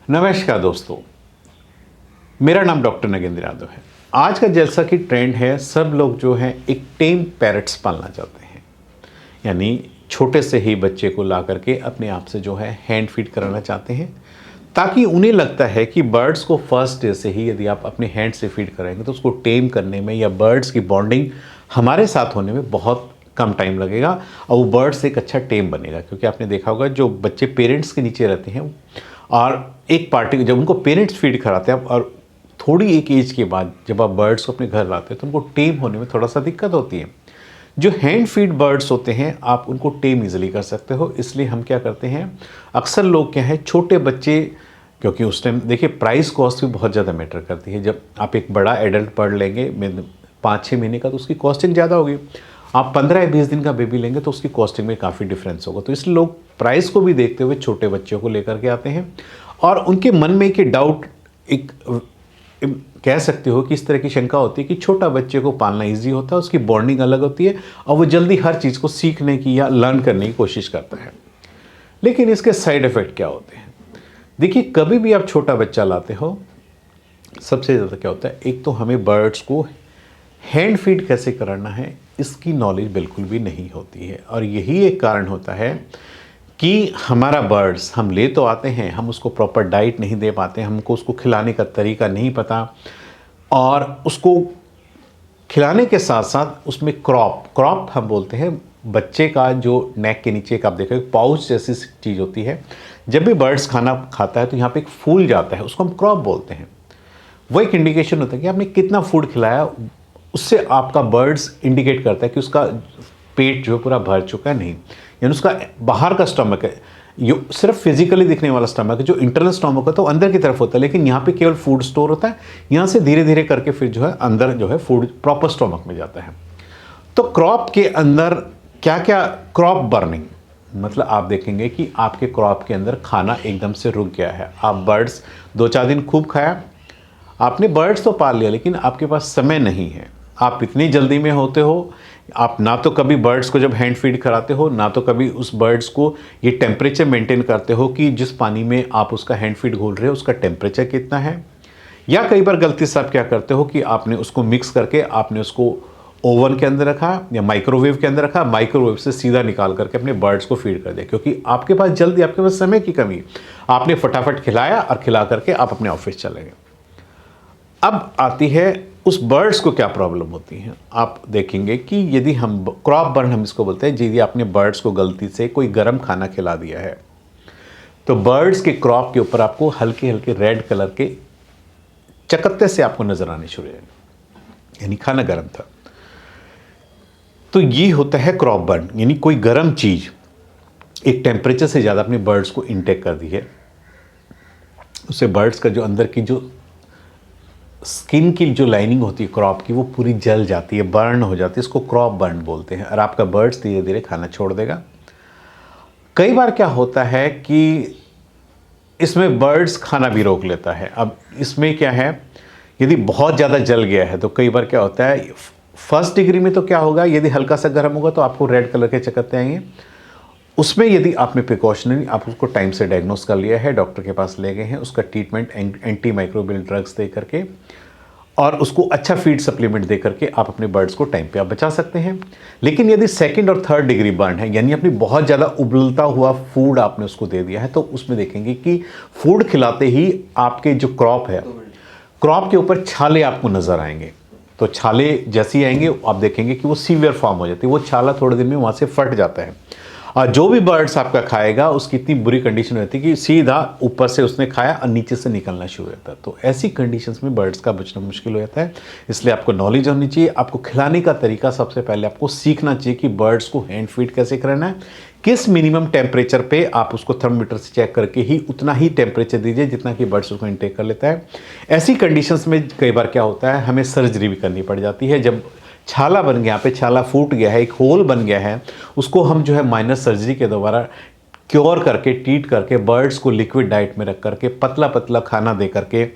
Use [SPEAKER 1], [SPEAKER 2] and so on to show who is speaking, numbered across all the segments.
[SPEAKER 1] नमस्कार दोस्तों, मेरा नाम डॉक्टर नगेंद्र यादव है। आज का जैसा कि ट्रेंड है, सब लोग जो है एक टेम पैरट्स पालना चाहते हैं, यानी छोटे से ही बच्चे को ला करके अपने आप से जो है हैंड फीड कराना चाहते हैं, ताकि उन्हें लगता है कि बर्ड्स को फर्स्ट डे से ही यदि आप अपने हैंड से फीड कराएंगे तो उसको टेम करने में या बर्ड्स की बॉन्डिंग हमारे साथ होने में बहुत कम टाइम लगेगा और वो बर्ड्स एक अच्छा टेम बनेगा। क्योंकि आपने देखा होगा जो बच्चे पेरेंट्स के नीचे रहते हैं और एक पार्टी जब उनको पेरेंट्स फीड कराते हैं और थोड़ी एक एज के बाद जब आप बर्ड्स को अपने घर लाते हैं तो उनको टेम होने में थोड़ा सा दिक्कत होती है। जो हैंड फीड बर्ड्स होते हैं आप उनको टेम इजीली कर सकते हो। इसलिए हम क्या करते हैं, अक्सर लोग क्या है, छोटे बच्चे, क्योंकि उस टाइम देखिए प्राइस कॉस्ट भी बहुत ज़्यादा मैटर करती है। जब आप एक बड़ा एडल्ट बर्ड लेंगे 5-6 महीने का तो उसकी कॉस्टिंग ज़्यादा होगी। आप 15 या 20 दिन का बेबी लेंगे तो उसकी कॉस्टिंग में काफ़ी डिफरेंस होगा। तो इसलिए लोग प्राइस को भी देखते हुए छोटे बच्चों को लेकर के आते हैं और उनके मन में एक डाउट, एक कह सकते हो कि इस तरह की शंका होती है कि छोटा बच्चे को पालना ईजी होता है, उसकी बॉन्डिंग अलग होती है और वो जल्दी हर चीज़ को सीखने की या लर्न करने की कोशिश करता है। लेकिन इसके साइड इफ़ेक्ट क्या होते हैं? देखिए, कभी भी आप छोटा बच्चा लाते हो, सबसे ज़्यादा क्या होता है, एक तो हमें बर्ड्स को हैंड फीड कैसे कराना है इसकी नॉलेज बिल्कुल भी नहीं होती है। और यही एक कारण होता है कि हमारा बर्ड्स हम ले तो आते हैं, हम उसको प्रॉपर डाइट नहीं दे पाते, हमको उसको खिलाने का तरीका नहीं पता और उसको खिलाने के साथ साथ उसमें क्रॉप हम बोलते हैं, बच्चे का जो नेक के नीचे का आप देखो पाउच जैसी चीज़ होती है। जब भी बर्ड्स खाना खाता है तो यहाँ पे एक फूल जाता है, उसको हम क्रॉप बोलते हैं। वो एक इंडिकेशन होता है कि आपने कितना फूड खिलाया, उससे आपका बर्ड्स इंडिकेट करता है कि उसका पेट जो पूरा भर चुका है नहीं, यानी उसका बाहर का स्टमक है, ये सिर्फ फिजिकली दिखने वाला स्टमक है। जो इंटरनल स्टमक होता है वो अंदर की तरफ होता है, लेकिन यहाँ पे केवल फूड स्टोर होता है। यहाँ से धीरे धीरे करके फिर जो है अंदर जो है फूड प्रॉपर स्टमक में जाता है। तो क्रॉप के अंदर क्या क्या, क्रॉप बर्निंग मतलब आप देखेंगे कि आपके क्रॉप के अंदर खाना एकदम से रुक गया है। आप बर्ड्स 2-4 दिन खूब खाया, आपने बर्ड्स तो पाल लिया लेकिन आपके पास समय नहीं है, आप इतनी जल्दी में होते हो, आप ना तो कभी बर्ड्स को जब हैंड फीड कराते हो, ना तो कभी उस बर्ड्स को ये टेम्परेचर मेंटेन करते हो कि जिस पानी में आप उसका हैंड फीड घोल रहे हो उसका टेम्परेचर कितना है। या कई बार गलती से आप क्या करते हो कि आपने उसको मिक्स करके आपने उसको ओवन के अंदर रखा या माइक्रोवेव के अंदर रखा, माइक्रोवेव से सीधा निकाल करके अपने बर्ड्स को फीड कर दिया, क्योंकि आपके पास जल्दी, आपके पास समय की कमी, आपने फटाफट खिलाया और खिला करके आप अपने ऑफिस चले गए। अब आती है उस बर्ड्स को क्या प्रॉब्लम होती है। आप देखेंगे कि यदि हम क्रॉप बर्न हम इसको बोलते हैं, यदि आपने बर्ड्स को गलती से कोई गर्म खाना खिला दिया है तो बर्ड्स के क्रॉप के ऊपर आपको हल्के हल्के रेड कलर के चकत्ते से आपको नजर आने शुरू हो, यानी खाना गर्म था। तो ये होता है क्रॉप बर्न, यानी कोई गर्म चीज एक टेम्परेचर से ज़्यादा अपने बर्ड्स को इनटेक कर दी है, उससे बर्ड्स का जो अंदर की जो स्किन की जो लाइनिंग होती है क्रॉप की वो पूरी जल जाती है, बर्न हो जाती है। इसको क्रॉप बर्न बोलते हैं और आपका बर्ड्स धीरे धीरे खाना छोड़ देगा। कई बार क्या होता है कि इसमें बर्ड्स खाना भी रोक लेता है। अब इसमें क्या है, यदि बहुत ज़्यादा जल गया है तो कई बार क्या होता है, फर्स्ट डिग्री में तो क्या होगा, यदि हल्का सा गर्म होगा तो आपको रेड कलर के चकत्ते आएंगे। उसमें यदि आपने प्रिकॉशनरी आप उसको टाइम से डायग्नोस कर लिया है, डॉक्टर के पास ले गए हैं, उसका treatment anti microbial drugs they करके और उसको अच्छा फीड सप्लीमेंट दे करके आप अपने बर्ड्स को टाइम पे आप बचा सकते हैं। लेकिन यदि सेकंड और थर्ड डिग्री बर्न है, यानी अपनी बहुत ज़्यादा उबलता हुआ फूड आपने उसको दे दिया है, तो उसमें देखेंगे कि फूड खिलाते ही आपके जो क्रॉप है, क्रॉप के ऊपर छाले आपको नज़र आएंगे। तो छाले जैसे ही आएंगे आप देखेंगे कि वो सीवियर फॉर्म हो जाती है, वो छाला थोड़े दिन में वहाँ से फट जाता है और जो भी बर्ड्स आपका खाएगा उसकी इतनी बुरी कंडीशन रहती है कि सीधा ऊपर से उसने खाया और नीचे से निकलना शुरू होता है। तो ऐसी कंडीशंस में बर्ड्स का बचना मुश्किल हो जाता है। इसलिए आपको नॉलेज होनी चाहिए, आपको खिलाने का तरीका सबसे पहले आपको सीखना चाहिए कि बर्ड्स को हैंड फीड कैसे करना है, किस मिनिमम टेम्परेचर पे आप उसको थर्मोमीटर से चेक करके ही उतना ही टेम्परेचर दीजिए जितना कि बर्ड्स उसको इंटेक कर लेता है। ऐसी कंडीशंस में कई बार क्या होता है, हमें सर्जरी भी करनी पड़ जाती है। जब छाला बन गया, यहाँ पे छाला फूट गया है, एक होल बन गया है, उसको हम जो है माइनर सर्जरी के द्वारा क्योर करके, ट्रीट करके, बर्ड्स को लिक्विड डाइट में रख करके, पतला पतला खाना दे करके,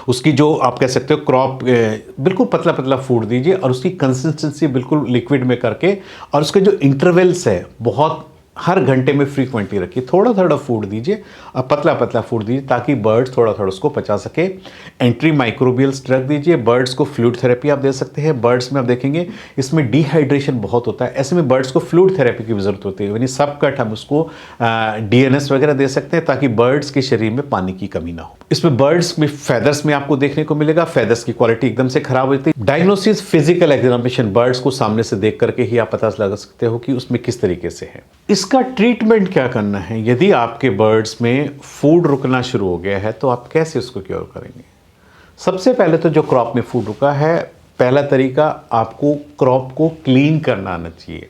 [SPEAKER 1] उसकी जो आप कह सकते हो क्रॉप बिल्कुल पतला पतला फूड दीजिए और उसकी कंसिस्टेंसी बिल्कुल लिक्विड में करके और उसके जो इंटरवल्स है बहुत हर घंटे में फ्रीक्वेंटली रखिए, थोड़ा थोड़ा फूड दीजिए और पतला पतला फूड दीजिए ताकि बर्ड्स थोड़ा थोड़ा उसको पचा सके। एंटी माइक्रोबियल्स ड्रग दीजिए। बर्ड्स को फ्लूइड थेरेपी आप दे सकते हैं। बर्ड्स में आप देखेंगे इसमें डिहाइड्रेशन बहुत होता है, ऐसे में बर्ड्स को फ्लूइड थेरेपी की ज़रूरत होती है, यानी सब कट हम उसको DNS वगैरह दे सकते हैं ताकि बर्ड्स के शरीर में पानी की कमी ना हो। इसमें बर्ड्स में फेदर्स में आपको देखने को मिलेगा, फेदर्स की क्वालिटी एकदम से खराब हो जाती है। डायग्नोसिस फिजिकल एग्जामिनेशन, बर्ड्स को सामने से देख करके ही आप पता लगा सकते हो कि उसमें किस तरीके से है। इसका ट्रीटमेंट क्या करना है, यदि आपके बर्ड्स में फूड रुकना शुरू हो गया है तो आप कैसे उसको क्योर करेंगे। सबसे पहले तो जो क्रॉप में फूड रुका है, पहला तरीका आपको क्रॉप को क्लीन करना आना चाहिए।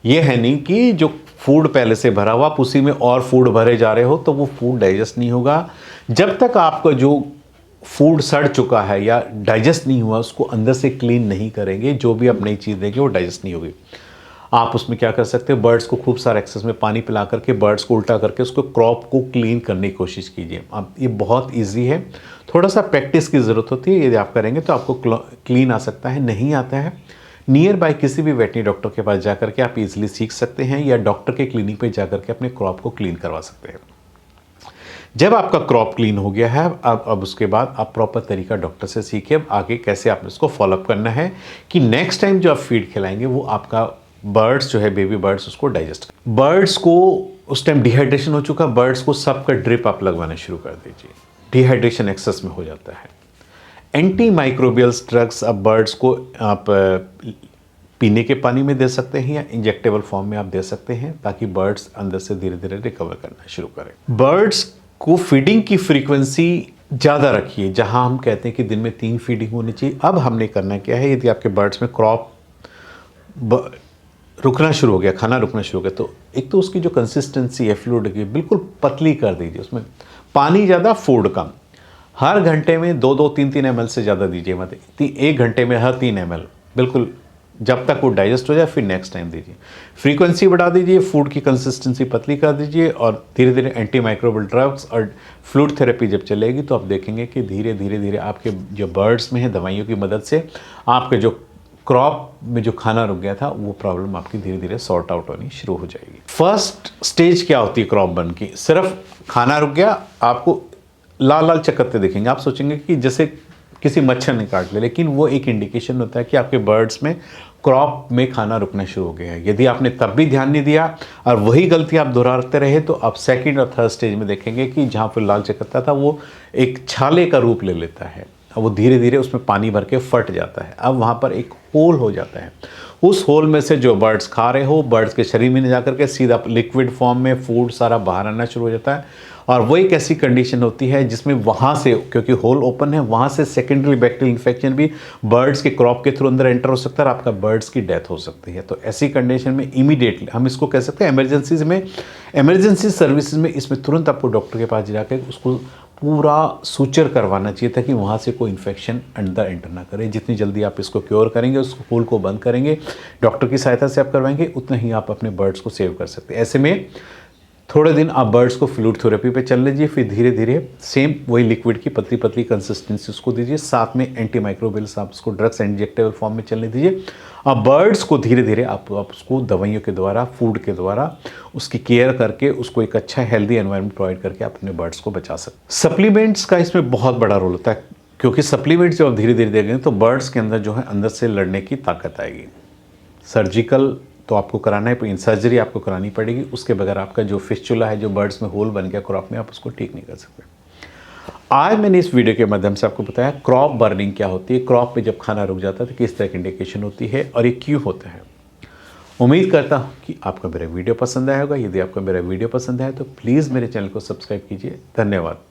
[SPEAKER 1] यह है नहीं कि जो फूड पहले से भरा हुआ आप उसी में और फूड भरे जा रहे हो तो वो फूड डाइजेस्ट नहीं होगा। जब तक आपका जो फूड सड़ चुका है या डाइजेस्ट नहीं हुआ उसको अंदर से क्लीन नहीं करेंगे, जो भी आप नई चीज़ देंगे वो डाइजेस्ट नहीं होगी। आप उसमें क्या कर सकते हैं, बर्ड्स को खूब सारा एक्सेस में पानी पिला करके बर्ड्स को उल्टा करके उसको क्रॉप को क्लीन करने की कोशिश कीजिए। अब ये बहुत इजी है, थोड़ा सा प्रैक्टिस की ज़रूरत होती है। यदि आप करेंगे तो आपको क्लीन आ सकता है। नहीं आता है, नियर बाय किसी भी वेटनरी डॉक्टर के पास जा करके आप इजीली सीख सकते हैं या डॉक्टर के क्लिनिक पे जा करके अपने क्रॉप को क्लीन करवा सकते हैं। जब आपका क्रॉप क्लीन हो गया है, अब उसके बाद आप प्रॉपर तरीका डॉक्टर से सीखिए अब आगे कैसे आप इसको फॉलोअप करना है कि नेक्स्ट टाइम जो आप फीड खिलाएंगे वो आपका बर्ड्स जो है, बेबी बर्ड्स, उसको डाइजेस्ट। बर्ड्स को उस टाइम डिहाइड्रेशन हो चुका, बर्ड्स को सबका ड्रिप आप लगवाना शुरू कर दीजिए, डिहाइड्रेशन एक्सेस में हो जाता है। एंटी माइक्रोबियल्स ड्रग्स अब बर्ड्स को आप पीने के पानी में दे सकते हैं या इंजेक्टेबल फॉर्म में आप दे सकते हैं ताकि बर्ड्स अंदर से धीरे धीरे रिकवर करना शुरू करें। बर्ड्स को फीडिंग की फ्रीक्वेंसी ज़्यादा रखिए, जहां हम कहते हैं कि दिन में 3 फीडिंग होनी चाहिए, अब हमने करना क्या है, यदि आपके बर्ड्स में क्रॉप रुकना शुरू हो गया, खाना रुकना शुरू हो गया, तो एक तो उसकी जो कंसिस्टेंसी है फ्लूइड की बिल्कुल पतली कर दीजिए, उसमें पानी ज़्यादा फूड कम। हर घंटे में 2-2, 3-3 ml से ज़्यादा दीजिए मत, 1 घंटे में हर 3 ml, बिल्कुल जब तक वो डाइजेस्ट हो जाए फिर नेक्स्ट टाइम दीजिए। फ्रीक्वेंसी बढ़ा दीजिए, फूड की कंसिस्टेंसी पतली कर दीजिए और धीरे धीरे एंटी माइक्रोबियल ड्रग्स और फ्लूइड थेरेपी जब चलेगी तो आप देखेंगे कि धीरे धीरे आपके जो बर्ड्स में है दवाइयों की मदद से आपके जो क्रॉप में जो खाना रुक गया था वो प्रॉब्लम आपकी धीरे धीरे सॉर्ट आउट होनी शुरू हो जाएगी। फर्स्ट स्टेज क्या होती है क्रॉप बर्न की, सिर्फ खाना रुक गया, आपको लाल लाल चक्करते दिखेंगे, आप सोचेंगे कि जैसे किसी मच्छर ने काट लिया, लेकिन वो एक इंडिकेशन होता है कि आपके बर्ड्स में क्रॉप में खाना रुकना शुरू हो गया है। यदि आपने तब भी ध्यान नहीं दिया और वही गलती आप दोहराते रहे तो आप सेकंड और थर्ड स्टेज में देखेंगे कि जहाँ पर लाल चक्करता था वो एक छाले का रूप ले लेता है, अब वो धीरे धीरे उसमें पानी भर के फट जाता है, अब वहाँ पर एक होल हो जाता है। उस होल में से जो बर्ड्स खा रहे हो, बर्ड्स के शरीर में जाकर के सीधा लिक्विड फॉर्म में फूड सारा बाहर आना शुरू हो जाता है और वो एक ऐसी कंडीशन होती है जिसमें वहाँ से, क्योंकि होल ओपन है, वहाँ से सेकेंडरी बैक्टीरियल इन्फेक्शन भी बर्ड्स के क्रॉप के थ्रू अंदर एंटर हो सकता है और आपका बर्ड्स की डेथ हो सकती है। तो ऐसी कंडीशन में इमीडिएटली हम इसको कह सकते हैं इमरजेंसी सर्विसेज में इसमें तुरंत आपको डॉक्टर के पास जाकर उसको पूरा सूचर करवाना चाहिए ताकि वहाँ से कोई इन्फेक्शन अंदर एंटर ना करे। जितनी जल्दी आप इसको क्योर करेंगे, उस होल को बंद करेंगे, डॉक्टर की सहायता से आप करवाएंगे, उतना ही आप अपने बर्ड्स को सेव कर सकते हैं। ऐसे में थोड़े दिन आप बर्ड्स को फ्लूइड थेरेपी पे चल लीजिए, फिर धीरे धीरे सेम वही लिक्विड की पतली पतली कंसिस्टेंसी उसको दीजिए, साथ में एंटी माइक्रोबियल्स आप उसको ड्रग्स इंजेक्टेबल फॉर्म में चलने दीजिए। अब बर्ड्स को धीरे धीरे आप उसको दवाइयों के द्वारा, फूड के द्वारा उसकी केयर करके उसको एक अच्छा हेल्दी एनवायरनमेंट प्रोवाइड करके आप अपने बर्ड्स को बचा सकते। सप्लीमेंट्स का इसमें बहुत बड़ा रोल होता है, क्योंकि सप्लीमेंट्स जब आप धीरे धीरे देंगे तो बर्ड्स के अंदर जो है अंदर से लड़ने की ताकत आएगी। सर्जिकल तो आपको कराना है, इन सर्जरी आपको करानी पड़ेगी, उसके बगैर आपका जो फिस्चुला है, जो बर्ड्स में होल बन गया क्रॉप में, आप उसको ठीक नहीं कर सकते। आज मैंने इस वीडियो के माध्यम से आपको बताया क्रॉप बर्निंग क्या होती है, क्रॉप पे जब खाना रुक जाता है तो किस तरह की इंडिकेशन होती है और ये क्यों होता है। उम्मीद करता हूँ कि आपको मेरा वीडियो पसंद आया होगा। यदि आपको मेरा वीडियो पसंद आया तो प्लीज़ मेरे चैनल को सब्सक्राइब कीजिए। धन्यवाद।